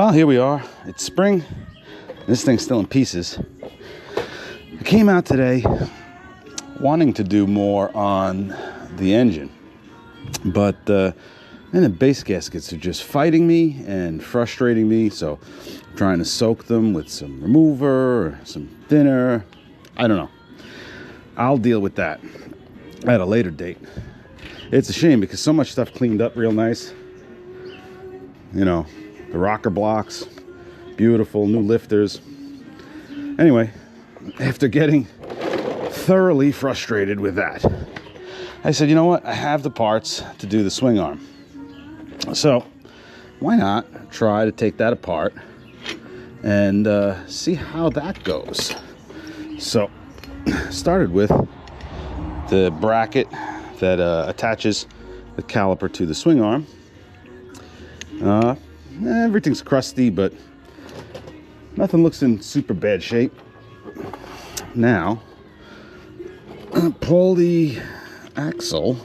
Well, here we are. It's spring. This thing's still in pieces. I came out today wanting to do more on the engine, but the base gaskets are just fighting me and frustrating me. So I'm trying to soak them with some remover or some thinner. I don't know. I'll deal with that at a later date. It's a shame because so much stuff cleaned up real nice. You know, the rocker blocks, beautiful new lifters. Anyway, after getting thoroughly frustrated with that, I said, you know what? I have the parts to do the swing arm. So why not try to take that apart and see how that goes. So started with the bracket that attaches the caliper to the swing arm. Everything's crusty, but nothing looks in super bad shape. Now, pull the axle,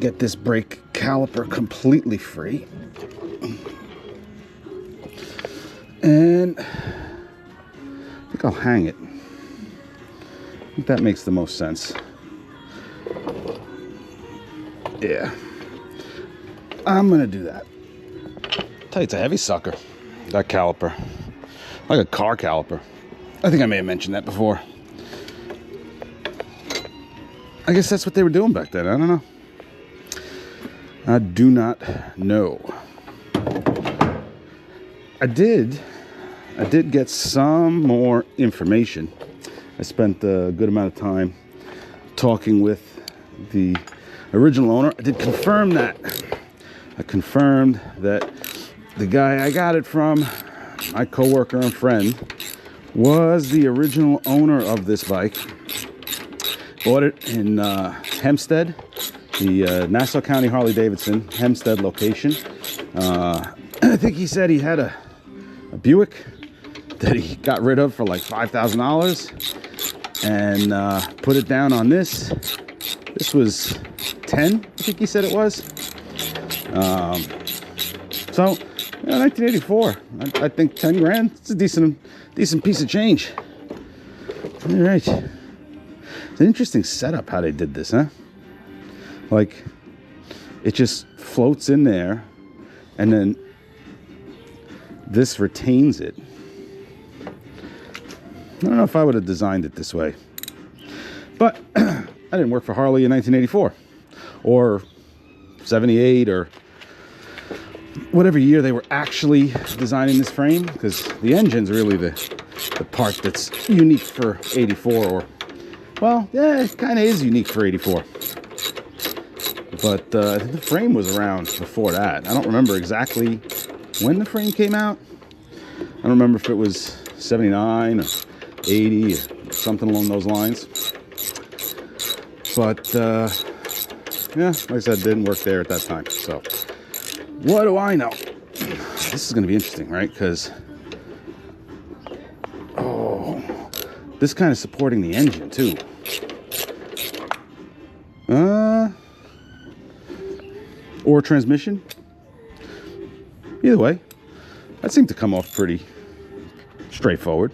get this brake caliper completely free, and I think I'll hang it. I think that makes the most sense. Yeah, I'm gonna do that. Tell you, it's a heavy sucker, that caliper, like a car caliper. I think I may have mentioned that before. I guess that's what they were doing back then. I don't know. I do not know. I did get some more information. I spent a good amount of time talking with the original owner. I did confirm that. I confirmed that the guy I got it from, my coworker and friend, was the original owner of this bike. Bought it in Hempstead, the Nassau County Harley Davidson Hempstead location. I think he said he had a Buick that he got rid of for like $5,000 and put it down on this. This was 10, I think he said it was. So, you know, 1984. I think 10 grand. It's a decent piece of change. All right. It's an interesting setup how they did this, huh? Like, it just floats in there, and then this retains it. I don't know if I would have designed it this way, but I didn't work for Harley in 1984 or 78 or whatever year they were actually designing this frame, because the engine's really the part that's unique for 84, or, well, yeah, it kind of is unique for 84. But the frame was around before that. I don't remember exactly when the frame came out. I don't remember if it was 79 or 80 or something along those lines. But, yeah, like I said, it didn't work there at that time. So, what do I know? This is going to be interesting, right? Because, oh, this kind of supporting the engine, too. Or transmission. Either way, that seemed to come off pretty straightforward.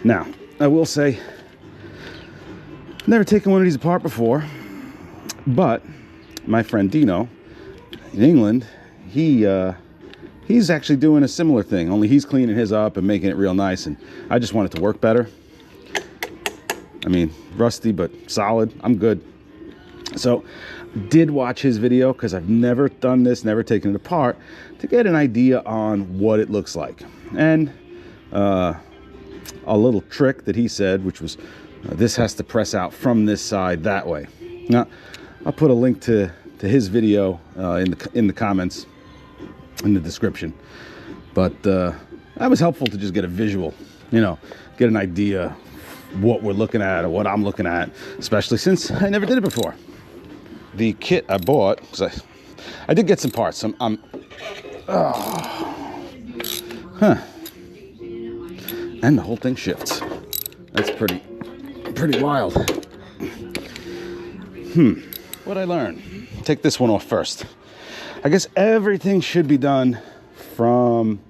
Now, I will say, never taken one of these apart before, but my friend Dino in England, he's actually doing a similar thing, only he's cleaning his up and making it real nice, and I just want it to work better. I mean, rusty but solid. I'm good. So did watch his video, because I've never done this, never taken it apart, to get an idea on what it looks like. And a little trick that he said, which was this has to press out from this side that way. Now, I'll put a link to his video in the comments, in the description. But that was helpful to just get a visual, you know, get an idea what we're looking at or what I'm looking at, especially since I never did it before. The kit I bought, because I did get some parts. And the whole thing shifts. That's pretty wild. What'd I learn? Take this one off first. I guess everything should be done from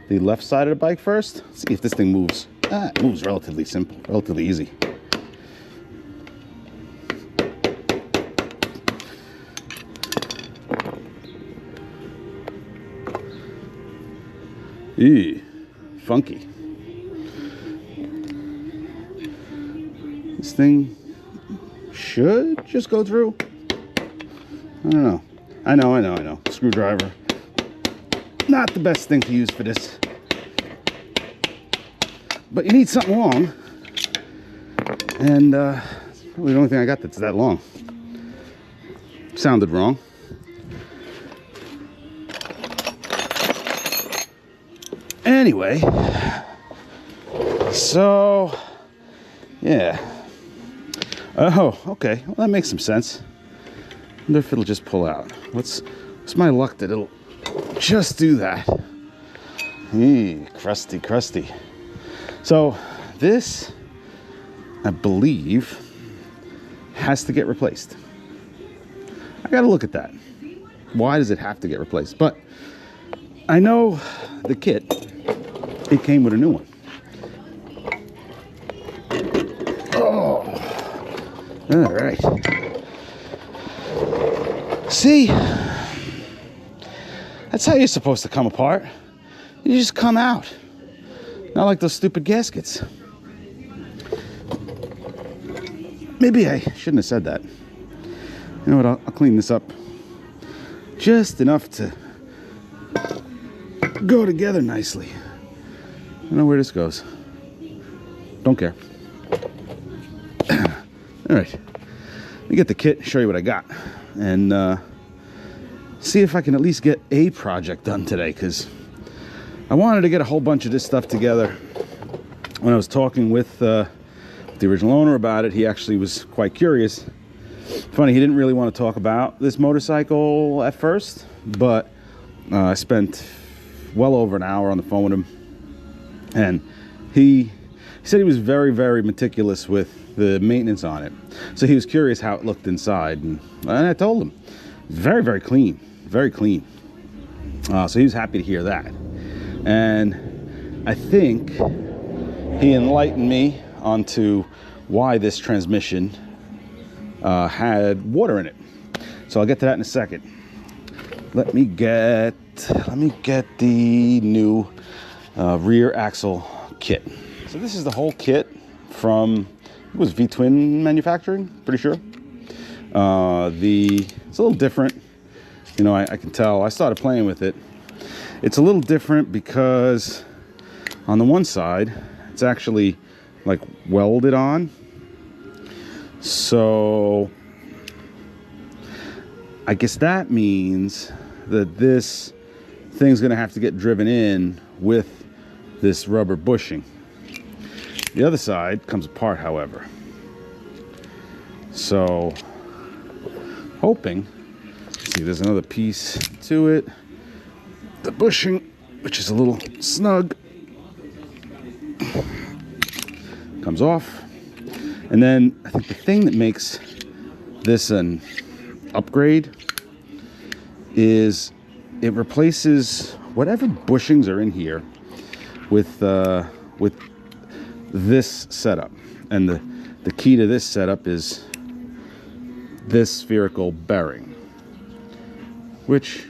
the left side of the bike first. Let's see if this thing moves. It moves relatively simple, relatively easy. Ew, funky. This thing should just go through. I don't know. I know. Screwdriver. Not the best thing to use for this. But you need something long. And it's probably the only thing I got that's that long. Sounded wrong. Anyway, so yeah. Oh, okay. Well, that makes some sense. I wonder if it'll just pull out. What's my luck that it'll just do that? Crusty. So this, I believe, has to get replaced. I gotta look at that. Why does it have to get replaced? But I know the kit, it came with a new one. Oh, all right. See, that's how you're supposed to come apart. You just come out. Not like those stupid gaskets. Maybe I shouldn't have said that. You know what, I'll clean this up just enough to go together nicely. I don't know where this goes. Don't care. All right, let me get the kit, show you what I got, and see if I can at least get a project done today, because I wanted to get a whole bunch of this stuff together. When I was talking with the original owner about it, he actually was quite curious. Funny, he didn't really want to talk about this motorcycle at first, but I spent well over an hour on the phone with him, and he said he was very, very meticulous with the maintenance on it. So he was curious how it looked inside, and I told him, very, very clean, very clean. So he was happy to hear that. And I think he enlightened me onto why this transmission had water in it. So I'll get to that in a second. Let me get the new rear axle kit. So this is the whole kit from, it was V-Twin Manufacturing, pretty sure. It's a little different. You know, I can tell. I started playing with it. It's a little different because on the one side, it's actually like welded on. So I guess that means that this thing's gonna have to get driven in with this rubber bushing. The other side comes apart, however. So hoping, see, there's another piece to it. The bushing, which is a little snug, comes off. And then I think the thing that makes this an upgrade is it replaces whatever bushings are in here with this setup. And the key to this setup is this spherical bearing, which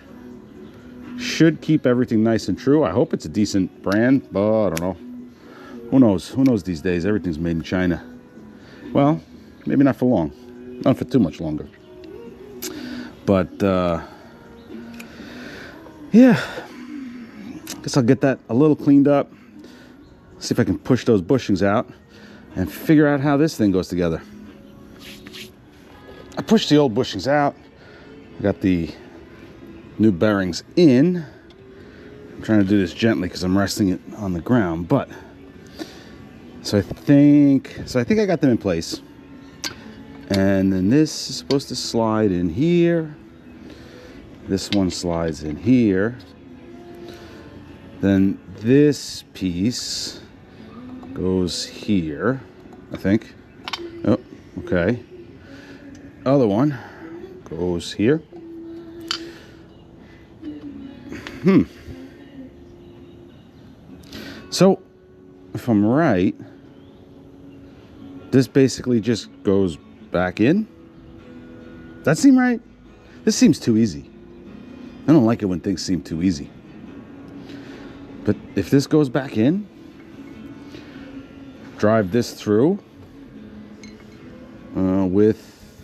should keep everything nice and true. I hope it's a decent brand, but I don't know. Who knows? Who knows these days? Everything's made in China. Well, maybe not for long. Not for too much longer. But, yeah. Guess I'll get that a little cleaned up. See if I can push those bushings out and figure out how this thing goes together. I pushed the old bushings out. I got the new bearings in. I'm trying to do this gently because I'm resting it on the ground, but so I think I got them in place. And then this is supposed to slide in here. This one slides in here. Then this piece goes here, I think. Oh, okay. Other one goes here. So, if I'm right, this basically just goes back in. That seem right? This seems too easy. I don't like it when things seem too easy. But if this goes back in, drive this through with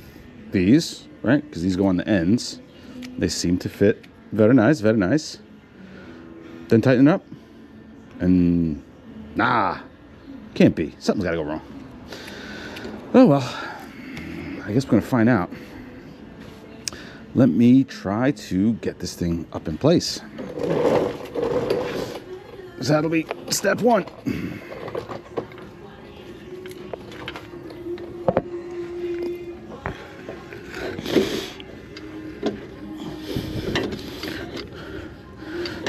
these, right? Because these go on the ends. They seem to fit very nice, very nice. Then tighten it up. And can't be. Something's got to go wrong. Oh well, I guess we're going to find out. Let me try to get this thing up in place. So that'll be step one.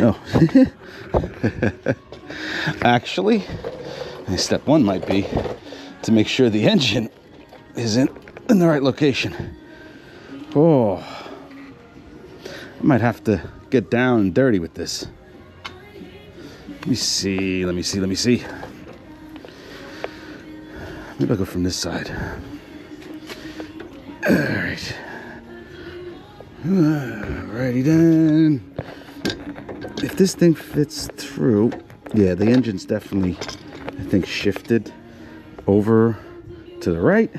Oh. Actually, step one might be to make sure the engine is in the right location. Oh, I might have to get down and dirty with this. Let me see. Maybe I'll go from this side. All right. Alrighty then. If this thing fits through, yeah, the engine's definitely, I think, shifted over to the right.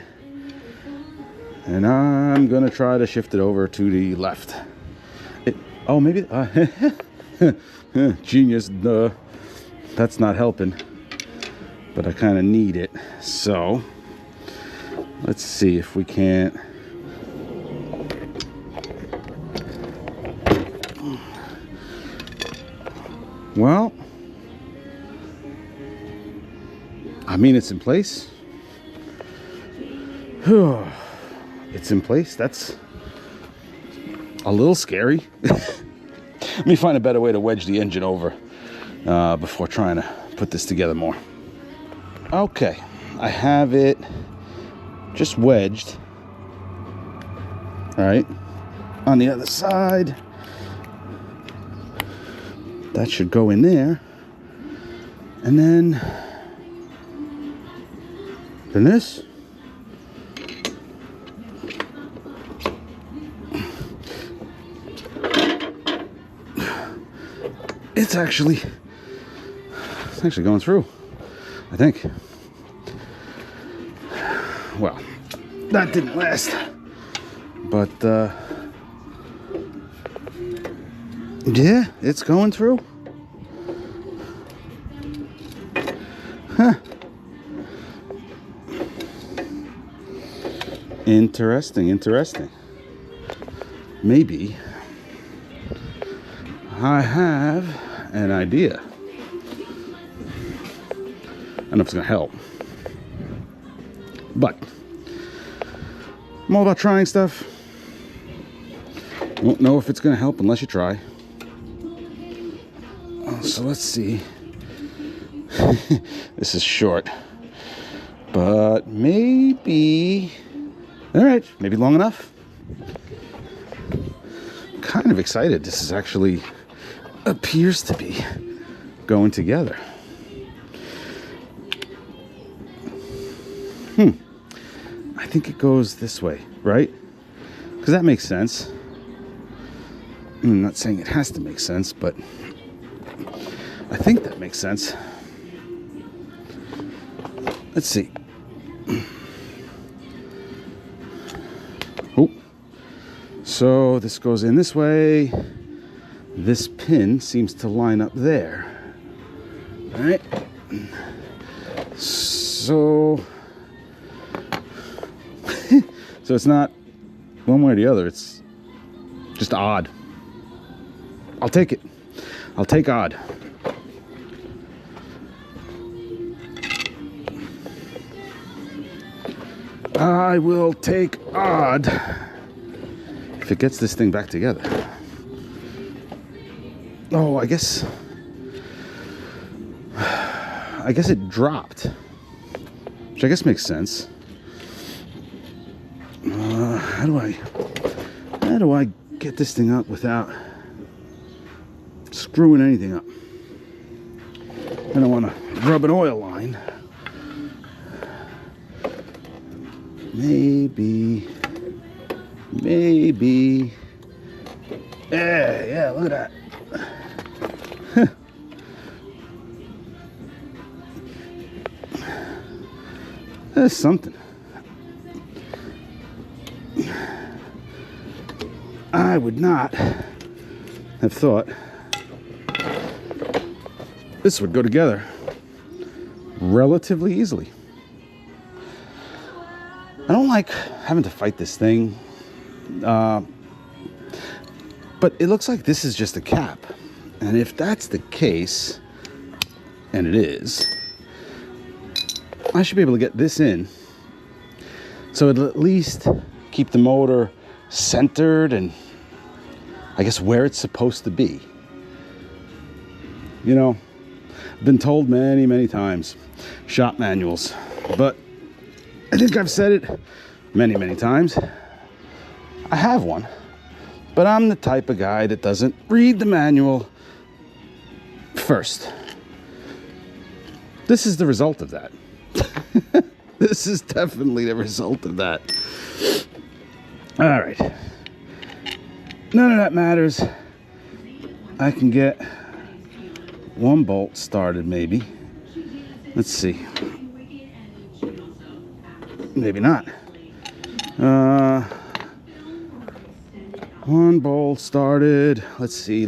And I'm gonna try to shift it over to the left. Maybe, genius, duh. That's not helping, but I kind of need it. So, let's see if we can't. Well, I mean, it's in place. It's in place. That's a little scary. Let me find a better way to wedge the engine over before trying to put this together more. Okay, I have it just wedged. All right, on the other side. That should go in there. And then this. It's actually going through, I think. Well, that didn't last, but yeah, it's going through. Huh. Interesting. Maybe I have an idea. I don't know if it's gonna help, but I'm all about trying stuff. Won't know if it's gonna help unless you try. So let's see. This is short, but maybe, all right, maybe long enough. Kind of excited. This is actually appears to be going together. I think it goes this way, right? Because that makes sense. I'm not saying it has to make sense, but I think that makes sense. Let's see. Oh, so this goes in this way. This pin seems to line up there. All right. So it's not one way or the other. It's just odd. I'll take it. I'll take odd. I will take odd if it gets this thing back together. Oh, I guess it dropped, which I guess makes sense. How do I get this thing up without screwing anything up? I don't want to rub an oil line. Maybe. Yeah, look at that. That's something. I would not have thought this would go together relatively easily. I don't like having to fight this thing, but it looks like this is just a cap. And if that's the case, and it is, I should be able to get this in so it'll at least keep the motor centered and I guess where it's supposed to be. You know, I've been told many times, shop manuals, but I think I've said it many times. I have one, but I'm the type of guy that doesn't read the manual first. This is the result of that. This is definitely the result of that. All right. None of that matters. I can get one bolt started, maybe. Let's see. Maybe not. One bolt started. Let's see.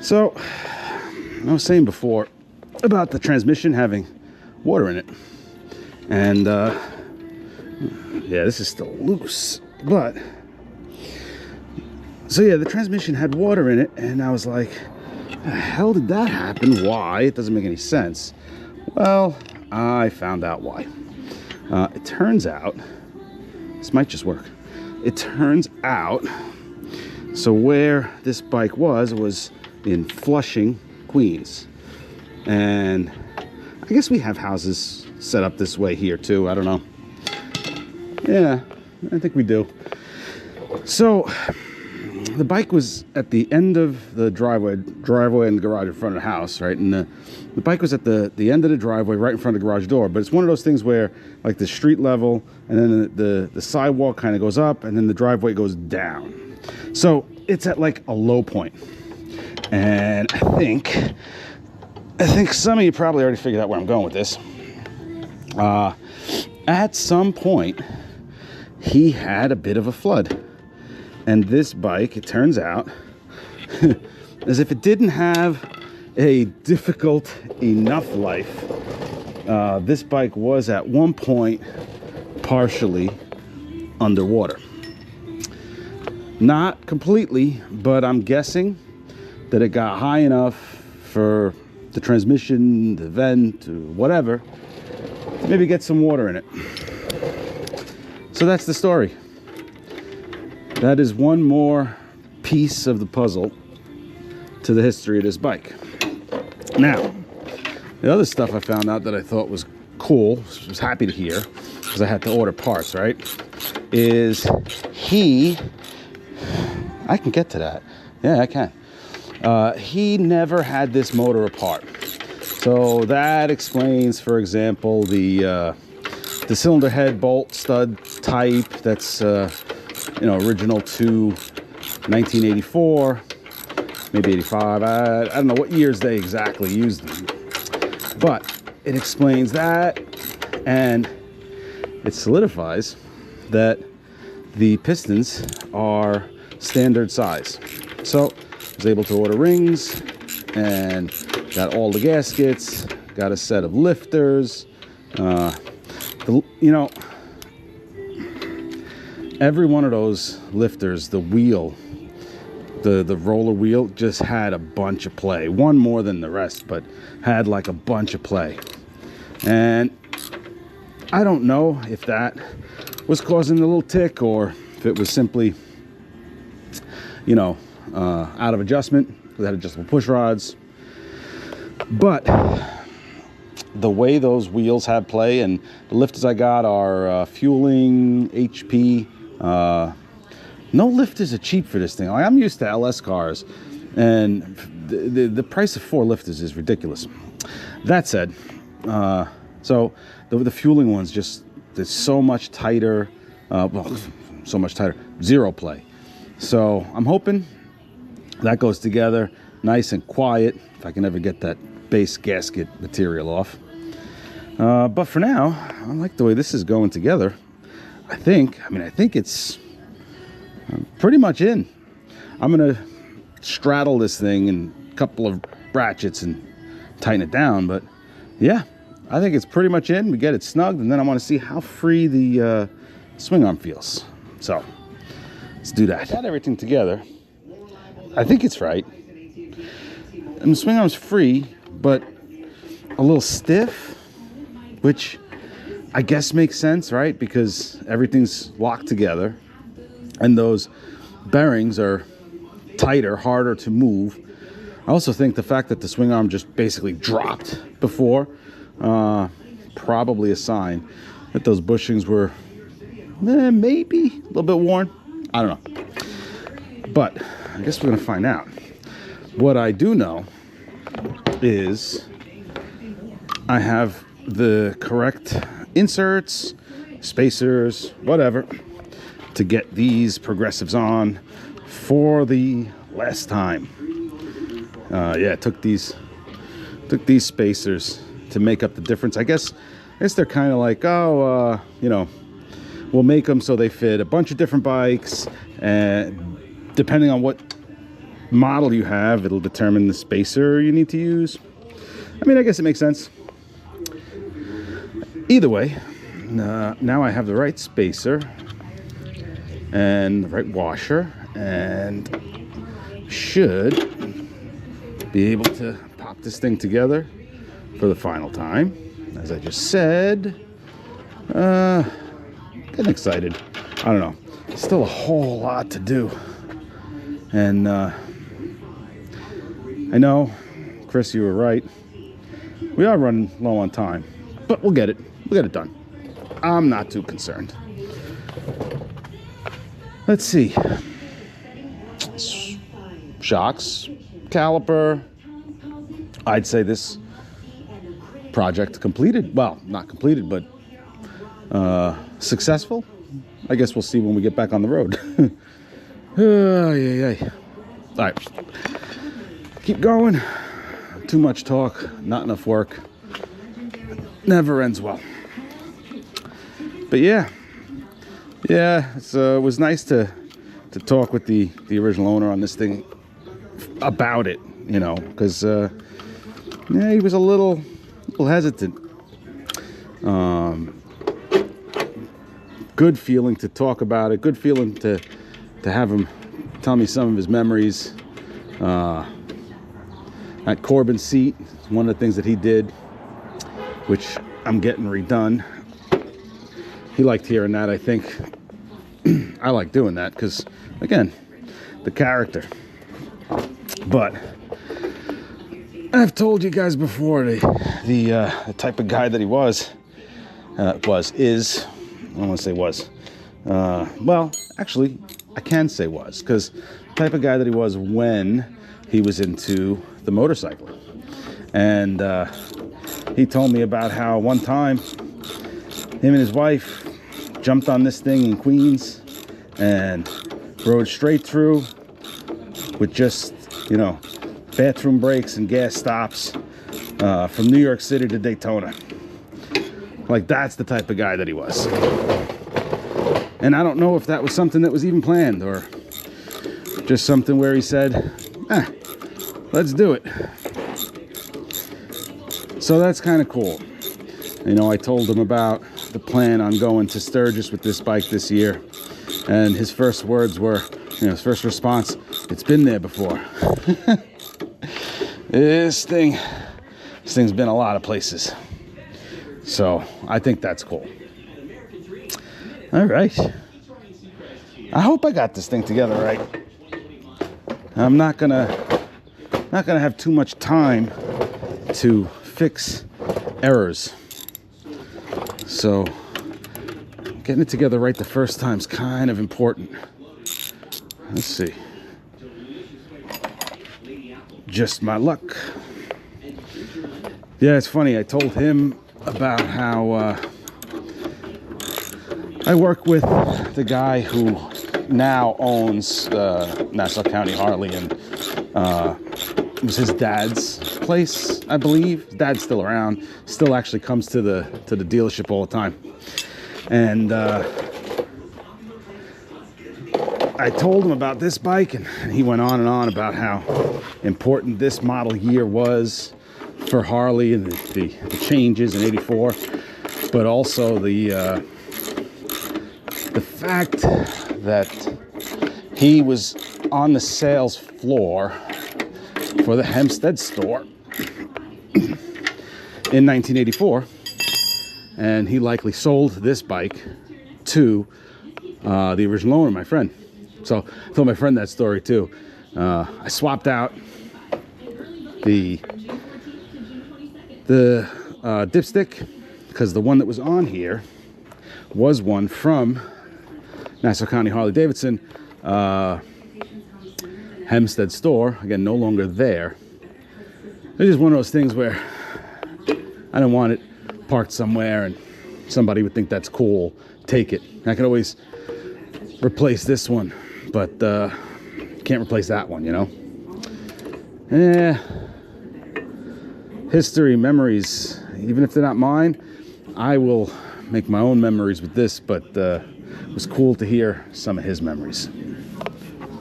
So, I was saying before about the transmission having water in it. And, yeah, this is still loose. But, so yeah, the transmission had water in it. And I was like, the hell did that happen? Why? It doesn't make any sense. Well, I found out why. It turns out, this might just work. It turns out, so where this bike was in Flushing, Queens. And I guess we have houses set up this way here too. I don't know. Yeah, I think we do. So the bike was at the end of the driveway and the garage in front of the house, right? And the bike was at the end of the driveway right in front of the garage door. But it's one of those things where like the street level and then the sidewalk kind of goes up and then the driveway goes down. So it's at like a low point. And I think some of you probably already figured out where I'm going with this. At some point, he had a bit of a flood. And this bike, it turns out, as if it didn't have a difficult enough life, this bike was at one point partially underwater. Not completely, but I'm guessing that it got high enough for the transmission, the vent, or whatever, maybe get some water in it. So that's the story. That is one more piece of the puzzle to the history of this bike. Now, the other stuff I found out that I thought was cool, was happy to hear, because I had to order parts, right? Is I can get to that. Yeah, I can. He never had this motor apart. So that explains, for example, the cylinder head bolt stud type that's original to 1984, maybe 85. I don't know what years they exactly used them, but it explains that, and it solidifies that the pistons are standard size. So I was able to order rings and got all the gaskets, got a set of lifters. Every one of those lifters, the wheel, the roller wheel, just had a bunch of play. One more than the rest, but had like a bunch of play. And I don't know if that was causing a little tick or if it was simply, out of adjustment. They had adjustable push rods. But the way those wheels have play, and the lifters I got are fueling, HP. No lifters are cheap for this thing. Like, I'm used to LS cars And the price of 4 lifters is ridiculous. That said, so the fueling ones just, it's so much tighter, well, so much tighter, zero play. So I'm hoping that goes together nice and quiet, if I can ever get that base gasket material off. But for now, I like the way this is going together. I think it's pretty much in. I'm gonna straddle this thing in a couple of ratchets and tighten it down, but yeah, I think it's pretty much in. We get it snugged, and then I want to see how free the swing arm feels. So let's do that. Got everything together. I think it's right. And the swing arm's free, but a little stiff, which I guess makes sense, right? Because everything's locked together, and those bearings are tighter, harder to move. I also think the fact that the swing arm just basically dropped before, probably a sign that those bushings were maybe a little bit worn. I don't know. But I guess we're gonna find out. What I do know is I have the correct inserts, spacers, whatever, to get these progressives on for the last time. Yeah, took these spacers to make up the difference. I guess they're kind of like, oh, you know, we'll make them so they fit a bunch of different bikes, and depending on what model you have, it'll determine the spacer you need to use. I mean, I guess it makes sense. Either way, now I have the right spacer and the right washer, and should be able to pop this thing together for the final time. As I just said, getting excited. I don't know, still a whole lot to do, and I know, Chris, you were right. We are running low on time, but we'll get it done. I'm not too concerned. Let's see. Shocks, caliper. I'd say this project completed. Well, not completed, but successful. I guess we'll see when we get back on the road. Yeah. All right. Keep going. Too much talk, not enough work. Never ends well. But yeah, it was nice to talk with the original owner on this thing about it, you know, because yeah, he was a little hesitant. Good feeling to talk about it. Good feeling to have him tell me some of his memories. At Corbin's seat, one of the things that he did, which I'm getting redone. He liked hearing that, I think. I like doing that because, again, the character. But I've told you guys before the type of guy that he is. I don't want to say was. Well, actually, I can say was, because the type of guy that he was when he was into the motorcycle. And he told me about how one time him and his wife jumped on this thing in Queens and rode straight through with just, you know, bathroom breaks and gas stops from New York City to Daytona. Like, that's the type of guy that he was. And I don't know if that was something that was even planned or just something where he said, let's do it. So that's kind of cool. You know, I told him about the plan on going to Sturgis with this bike this year, and his first words were, you know, his first response, it's been there before. This thing's been a lot of places. So I think that's cool. All right. I hope I got this thing together right. I'm not gonna have too much time to fix errors. So getting it together right the first time is kind of important. Let's see. just my luck. Yeah, it's funny. I told him about how I work with the guy who now owns Nassau County Harley, and it was his dad's place, I believe. His dad's still around, still actually comes to the dealership all the time. And I told him about this bike, and he went on and on about how important this model year was for Harley and the changes in '84, but also the fact that he was on the sales floor for the Hempstead store in 1984, and he likely sold this bike to the original owner, my friend. So I told my friend that story too. I swapped out the dipstick because the one that was on here was one from Nassau County Harley Davidson Hempstead store. Again, no longer there. It's just one of those things where I don't want it parked somewhere and somebody would think that's cool. Take it. I can always replace this one, but can't replace that one, you know? Yeah. History, memories, even if they're not mine, I will make my own memories with this, but it was cool to hear some of his memories.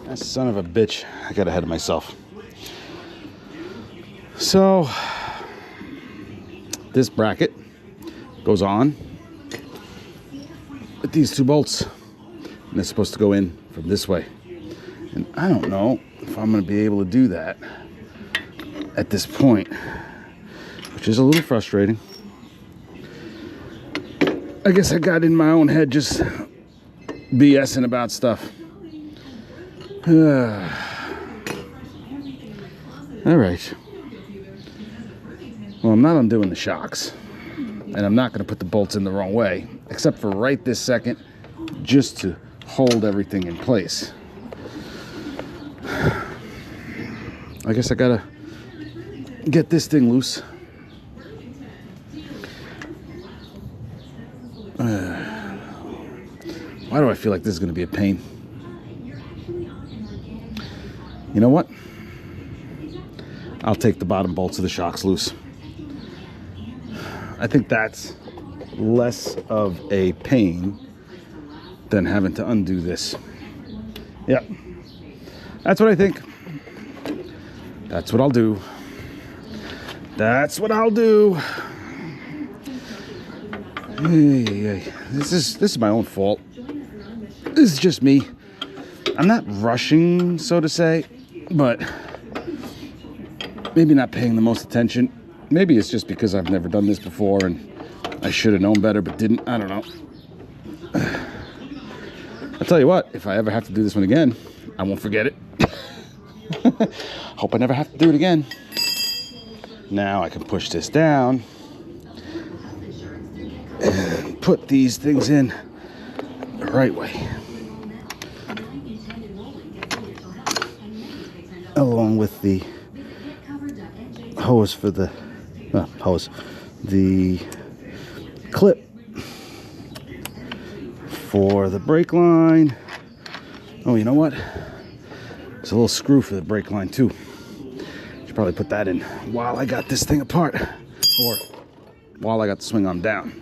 That son of a bitch, I got ahead of myself. So, this bracket goes on with these two bolts, and they're supposed to go in from this way. And I don't know if I'm going to be able to do that at this point, which is a little frustrating. I guess I got in my own head just BSing about stuff. All right. Well, I'm not undoing the shocks, and I'm not going to put the bolts in the wrong way, except for right this second, just to hold everything in place. I guess I gotta get this thing loose. Why do I feel like this is going to be a pain? You know what? I'll take the bottom bolts of the shocks loose. I think that's less of a pain than having to undo this. Yep. That's what I think. That's what I'll do. That's what I'll do. Hey. This is my own fault. This is just me. I'm not rushing, so to say, but maybe not paying the most attention. Maybe it's just because I've never done this before and I should have known better but didn't. I don't know. I'll tell you what, if I ever have to do this one again, I won't forget it. Hope I never have to do it again. Now I can push this down and put these things in the right way, along with the hose for the the clip for the brake line. Oh, you know what? There's a little screw for the brake line too. Should probably put that in while I got this thing apart, or while I got the swing arm down.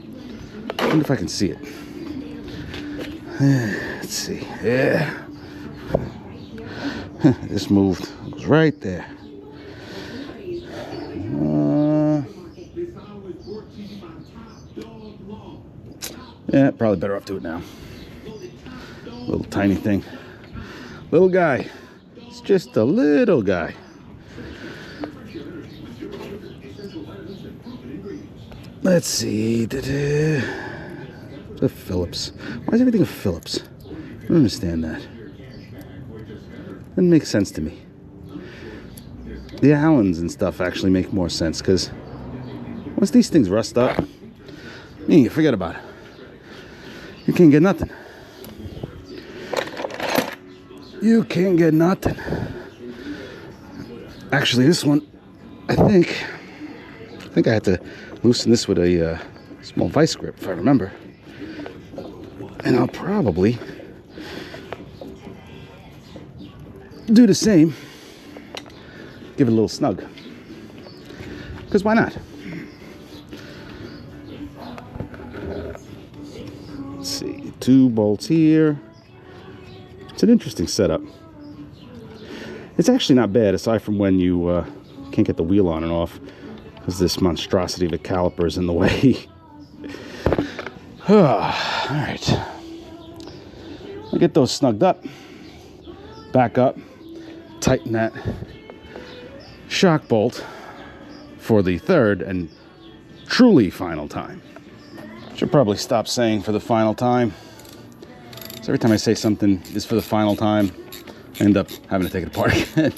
I wonder if I can see it. Let's see. Yeah. This moved. It was right there. Yeah, probably better off doing it now. Little tiny thing. Little guy. It's just a little guy. Let's see. The Phillips. Why is everything a Phillips? I don't understand that. Doesn't make sense to me. The Allens and stuff actually make more sense, because once these things rust up, you forget about it. You can't get nothing. You can't get nothing. Actually, this one, I think I had to loosen this with a small vice grip, if I remember. And I'll probably do the same. Give it a little snug. Because why not? Let's see, 2 bolts here. It's an interesting setup. It's actually not bad, aside from when you can't get the wheel on and off, because this monstrosity of a caliper is in the way. Alright. I'll get those snugged up. Back up. Tighten that shock bolt for the third and truly final time. Should probably stop saying for the final time. So every time I say something is for the final time, I end up having to take it apart again.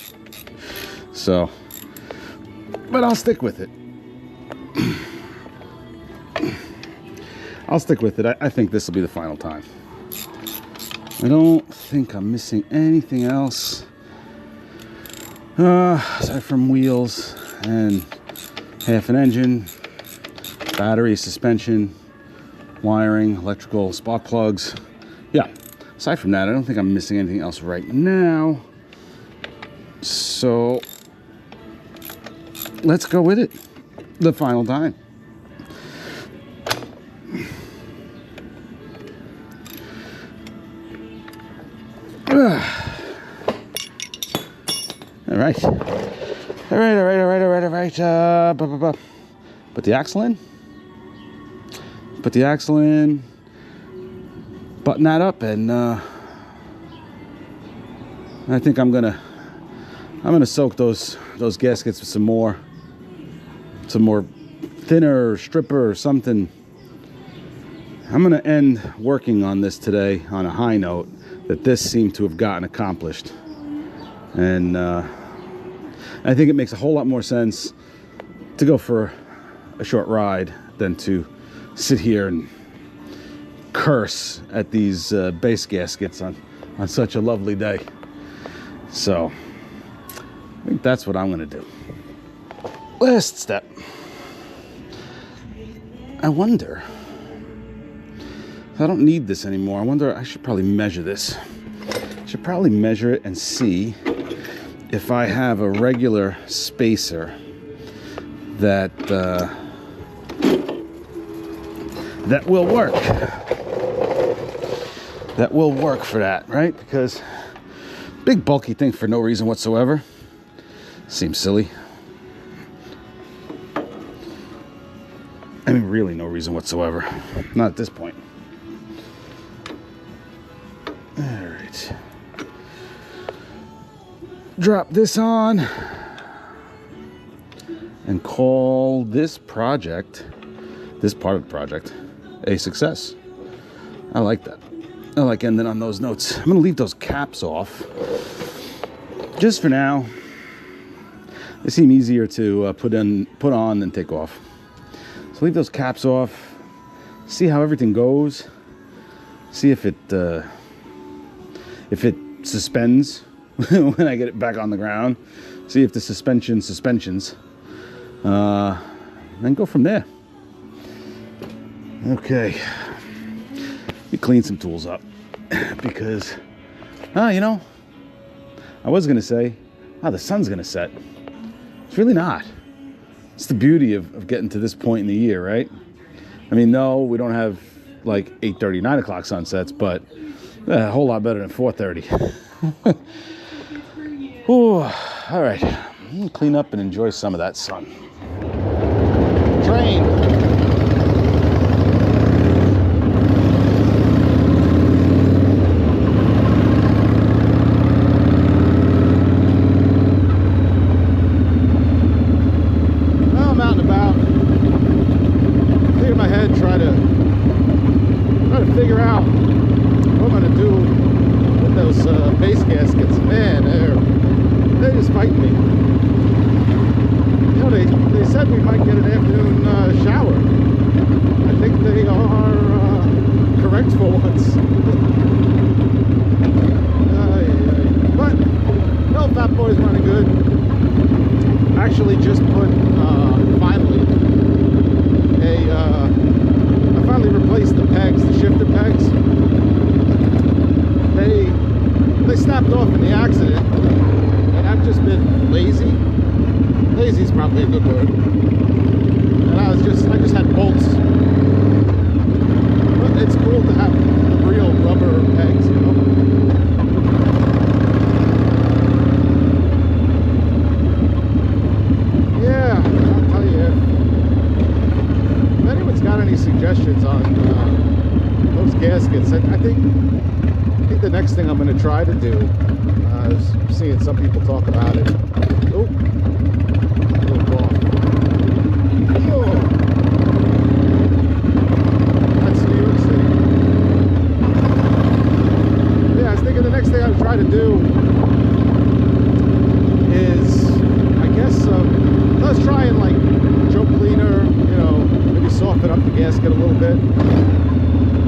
So, but I'll stick with it. I'll stick with it. I think this will be the final time. I don't think I'm missing anything else. Aside from wheels and half an engine, battery, suspension, wiring, electrical, spark plugs. Yeah, aside from that, I don't think I'm missing anything else right now. So let's go with it. The final time. All right. Put the axle in. Put the axle in. Button that up, and I think I'm gonna soak those gaskets with some more thinner stripper or something. I'm gonna end working on this today on a high note that this seemed to have gotten accomplished, and I think it makes a whole lot more sense to go for a short ride than to sit here and curse at these base gaskets on such a lovely day. So I think that's what I'm gonna do. Last step. I wonder, I don't need this anymore. I wonder, I should probably measure this. I should probably measure it and see if I have a regular spacer that that will work. That will work for that, right? Because big bulky thing for no reason whatsoever seems silly. I mean, really no reason whatsoever. Not at this point. All right. Drop this on and call this project, this part of the project, a success. I like that. I like ending on those notes. I'm gonna leave those caps off just for now. They seem easier to put on than take off. So leave those caps off. See how everything goes. See if it suspends when I get it back on the ground. See if the suspensions. Then go from there. Okay. We clean some tools up because, you know, I was gonna say, the sun's gonna set. It's really not. It's the beauty of getting to this point in the year, right? I mean, no, we don't have like 8:30, 9 o'clock sunsets, but a whole lot better than 4:30. Ooh, all right. I'm gonna clean up and enjoy some of that sun. Train. Figure out what I'm going to do with those base gaskets. Man, they're just fighting me. You know, they said we might get an afternoon shower. I think they are correct for once. But no, Fat Boy's running good. those gaskets. I think the next thing I'm going to try to do, I was seeing some people talk about it. Oh, little cough. Oh, that's New York City. Yeah, I was thinking the next thing I would try to do is, I guess, let's try and like choke cleaner, you know, maybe soften up the gasket a little bit.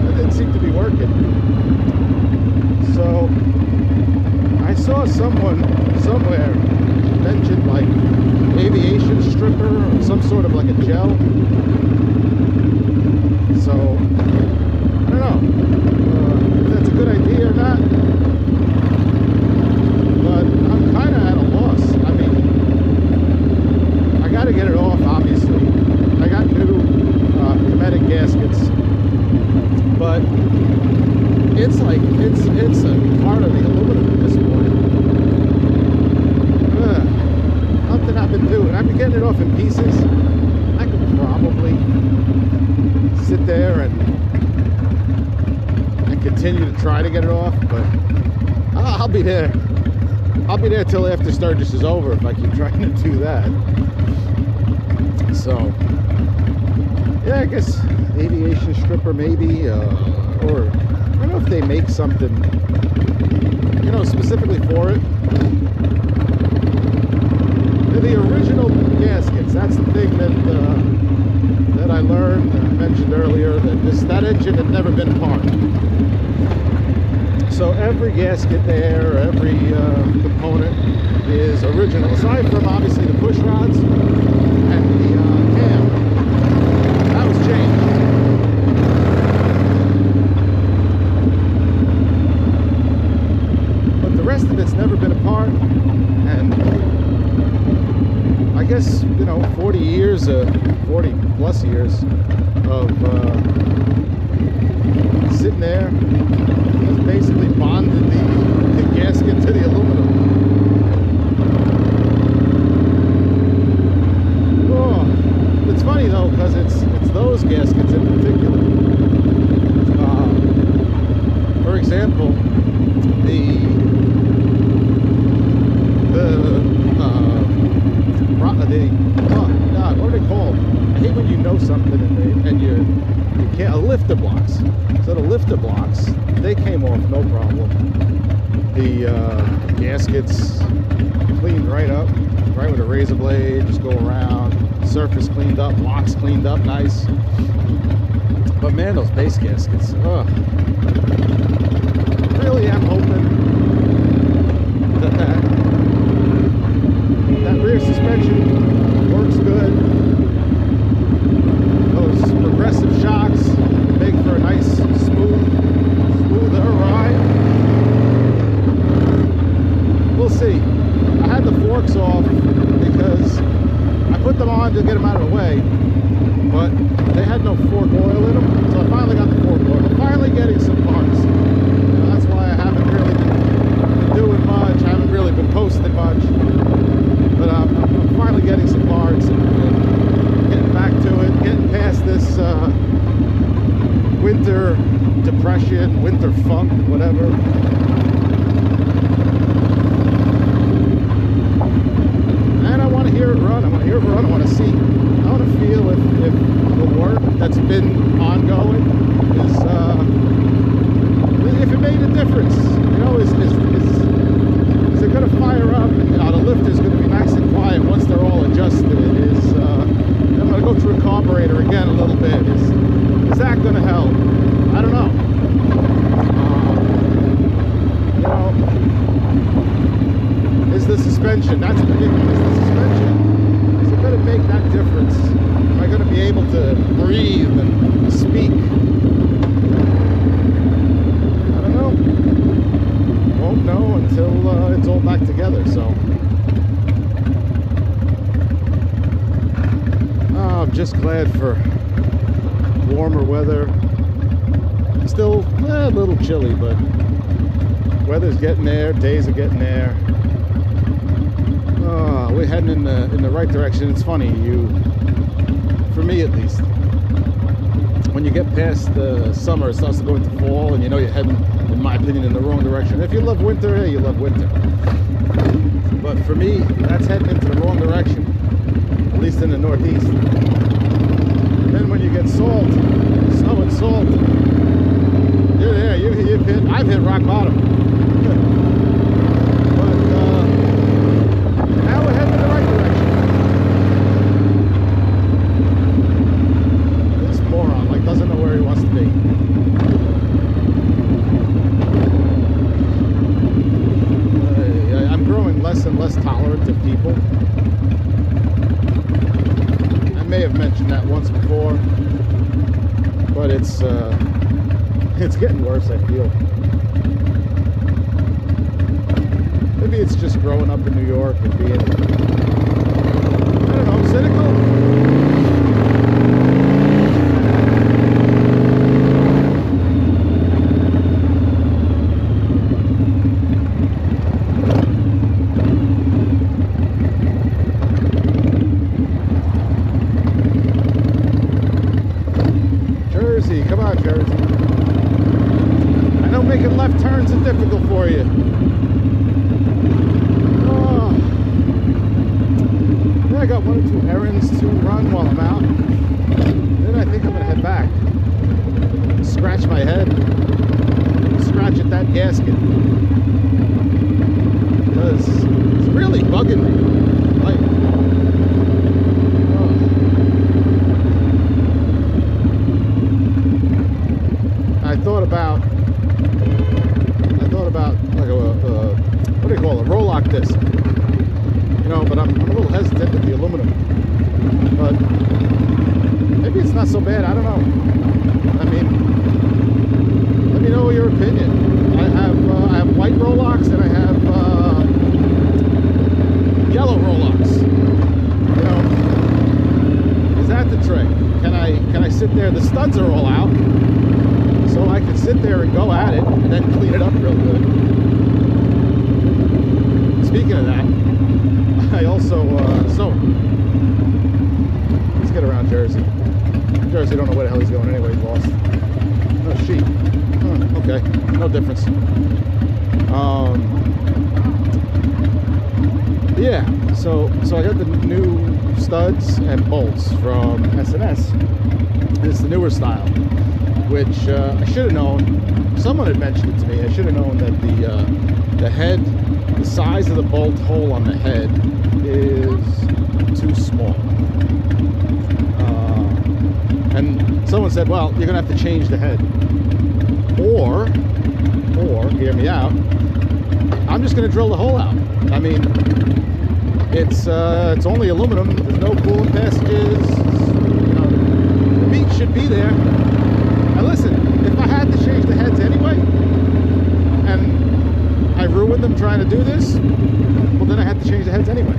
That didn't seem to be working. So I saw someone somewhere mention like aviation stripper or some sort of like a gel. So I don't know if that's a good idea or not, but I'm kind of at a loss. I mean, I got to get it off, obviously. I got new hermetic gaskets, but it's like it's a part of the aluminum at this point. Something I've been doing. I've been getting it off in pieces. I could probably sit there and continue to try to get it off, but I'll be there. I'll be there till after Sturgis is over if I keep trying to do that. So yeah, I guess aviation stripper maybe, or I don't know if they make something, you know, specifically for it. They're the original gaskets. That's the thing that I learned, I mentioned earlier, that engine had never been apart. So every gasket there, every component is original, aside from obviously the push rods and the cam. That was changed. But the rest of it's never been apart, and I guess, you know, 40 years, 40 plus years of sitting there has basically bonded the gasket to the aluminum. Oh, it's funny though, because it's those gaskets in particular. For example, oh God, what are they called? I hate when you know something and you can't. Lifter blocks. So the lifter blocks, they came off no problem. The gaskets cleaned right up, right with a razor blade, just go around. Surface cleaned up, blocks cleaned up nice. But man, those base gaskets, really am hoping that rear suspension works good. Those progressive shocks make for a nice, smoother ride. We'll see. I had the forks off because I put them on to get them out of the way, but they had no fork oil in them, so I finally got the fork oil. I'm finally getting some parts. That's why I haven't really been doing much. I haven't really been posting much. But I'm finally getting some parts and getting back to it, getting past this winter depression, winter funk, whatever. And I want to hear it run. I want to hear it run. I want to see. I want to feel if the work that's been ongoing is, if it made a difference. You know, is it going to fire up? And, the lifter's going to be nice and quiet once they're all adjusted. I'm going to go through a carburetor again a little bit. Is that going to help? I don't know. You know, is the suspension? That's the big one. Is the suspension? Is it going to make that difference? Am I going to be able to breathe and speak? I don't know. Won't know until it's all back together. So I'm just glad for warmer weather. Still a little chilly, but weather's getting there, days are getting there. We're heading in the right direction. It's funny, for me at least, when you get past the summer, it starts to go into fall, and you know you're heading, in my opinion, in the wrong direction. If you love winter, hey, you love winter. But for me, that's heading into the wrong direction, at least in the Northeast. Then when you get salt, snow and salt, you're there. I've hit rock bottom. But now we're heading in the right direction. This moron, like, doesn't know where he wants to be. I'm growing less and less tolerant of people. I may have mentioned that once before, but it's getting worse, I feel. Maybe it's just growing up in New York and being, I don't know, cynical. Jersey, come on, Jersey. I know making left turns is difficult for you. Oh. Then I got 1 or 2 errands to run while I'm out. Then I think I'm gonna head back. Scratch my head. Scratch at that gasket. Because it's really bugging me. Like, I thought about like a what do you call it, a roll-lock disc, you know, but I'm a little hesitant with the aluminum. But maybe it's not so bad. I don't know. I mean, let me know your opinion. I have white roll-locks and I have yellow roll-locks. You know, is that the trick? Can I sit there? The studs are all out. So I can sit there and go at it and then clean it up real good. Speaking of that, I also, let's get around Jersey. Jersey, don't know where the hell he's going anyway, he's lost. Oh, sheep. Oh, okay, no difference. Yeah, so I got the new studs and bolts from S&S. It's the newer style, which I should have known. Someone had mentioned it to me. I should have known that the head, the size of the bolt hole on the head is too small. And someone said, well, you're gonna have to change the head, or hear me out, I'm just gonna drill the hole out. I mean, it's only aluminum. There's no coolant passages. You know, the meat should be there. Now listen, if I had to change the heads anyway, and I ruined them trying to do this, well then I had to change the heads anyway.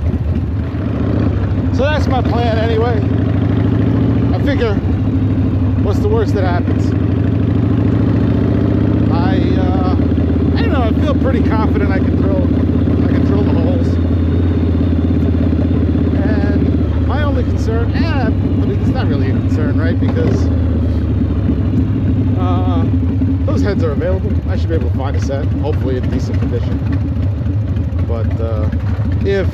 So that's my plan anyway. I figure, what's the worst that happens? I don't know, I feel pretty confident I can drill the holes. And my only concern, but it's not really a concern, right? Because those heads are available. I should be able to find a set, hopefully in decent condition. But if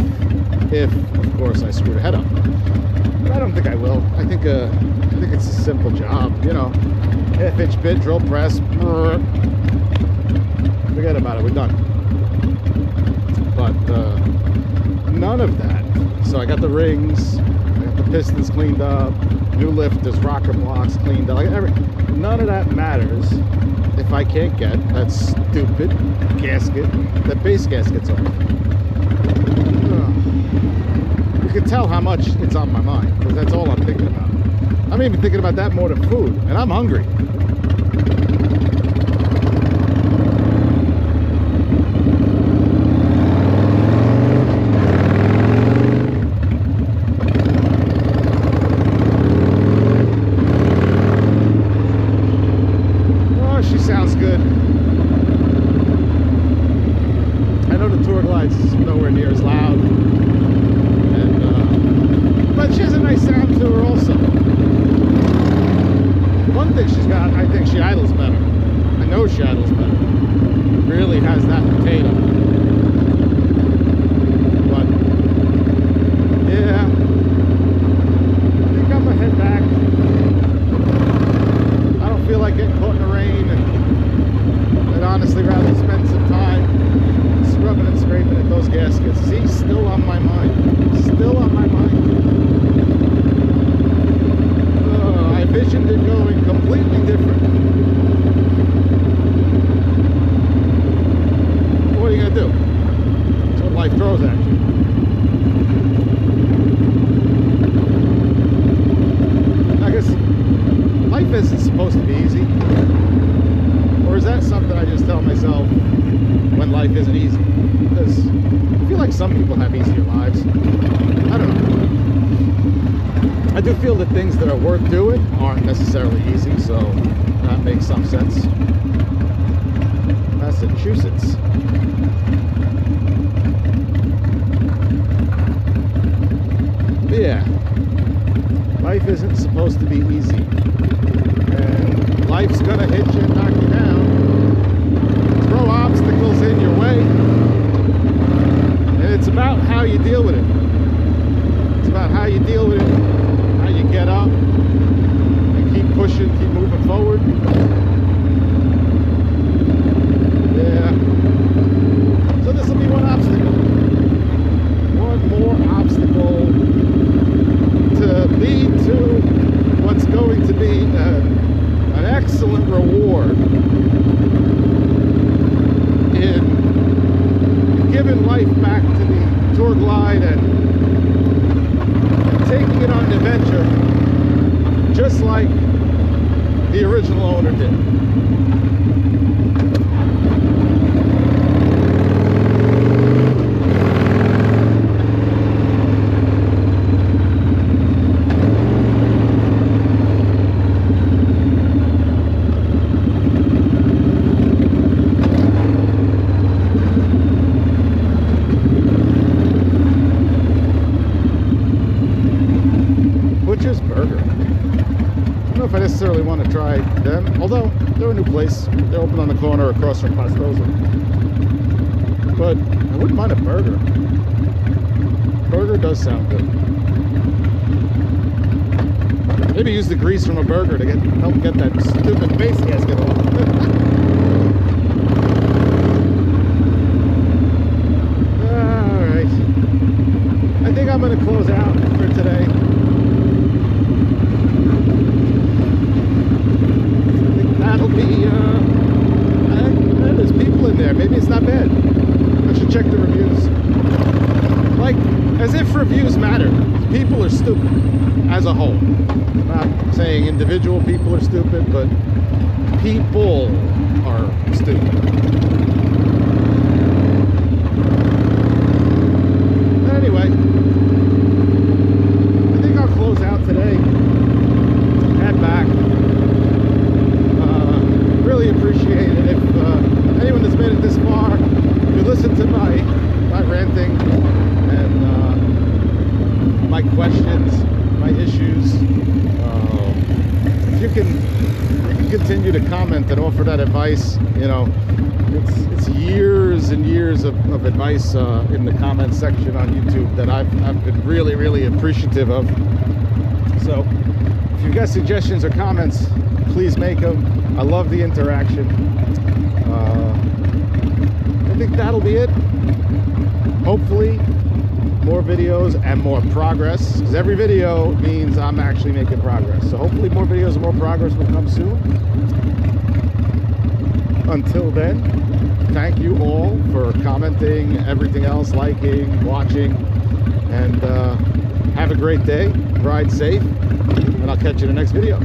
of course I screw the head up, but I don't think I will. I think it's a simple job, you know. Half-inch bit, drill press. Forget about it. We're done. But none of that. So I got the rings, I got the pistons cleaned up, new lifters, rocker blocks cleaned up. Like none of that matters if I can't get that stupid gasket, that base gasket's off. You can tell how much it's on my mind, because that's all I'm thinking about. I'm even thinking about that more than food, and I'm hungry. Sounds good. I know the Tour Glide's nowhere near as loud, and but she has a nice sound to her also. one thing she's got, I think she idles better. I know she idles better. Really has that potato. But yeah, I think I'm gonna head back. I don't feel like getting caught in the rain, and I'd honestly rather spend some time scrubbing and scraping at those gaskets. See, still on my mind. Still on my mind. I envisioned it going completely different. What are you gonna do? That's what life throws at you. I guess life isn't supposed to be easy. Or is that something I just tell myself when life isn't easy? Because I feel like some people have easier lives. I don't know. I do feel that things that are worth doing aren't necessarily easy, so that makes some sense. Massachusetts. Yeah. Life isn't supposed to be easy. And life's gonna hit you and knock you down. Throw obstacles in your way. And it's about how you deal with it. It's about how you deal with it, how you get up, and keep pushing, keep moving forward. Yeah. So this will be one obstacle. One more obstacle to lead to what's going to be an excellent reward in giving life back to the tour glide and taking it on an adventure just like the original owner did. I necessarily want to try them, although they're a new place. They're open on the corner across from Pastosa. But I wouldn't mind a burger. Burger does sound good. Maybe use the grease from a burger to help get that stupid base gasket off. Alright. I think I'm going to close out for today. That'll be, there's people in there. Maybe it's not bad. I should check the reviews. Like, as if reviews matter. People are stupid, as a whole. I'm not saying individual people are stupid, but people are stupid. Anyway, I think I'll close out today. Head back. Really appreciate it if anyone that's made it this far, if you listen to my ranting and my questions, my issues, if you can continue to comment and offer that advice. You know, it's years and years of advice in the comment section on YouTube that I've been really appreciative of. So if you've got suggestions or comments, please make them. I love the interaction. I think that'll be it. Hopefully more videos and more progress, because every video means I'm actually making progress. So hopefully more videos and more progress will come soon. Until then, thank you all for commenting, everything else, liking, watching, and have a great day. Ride safe, and I'll catch you in the next video.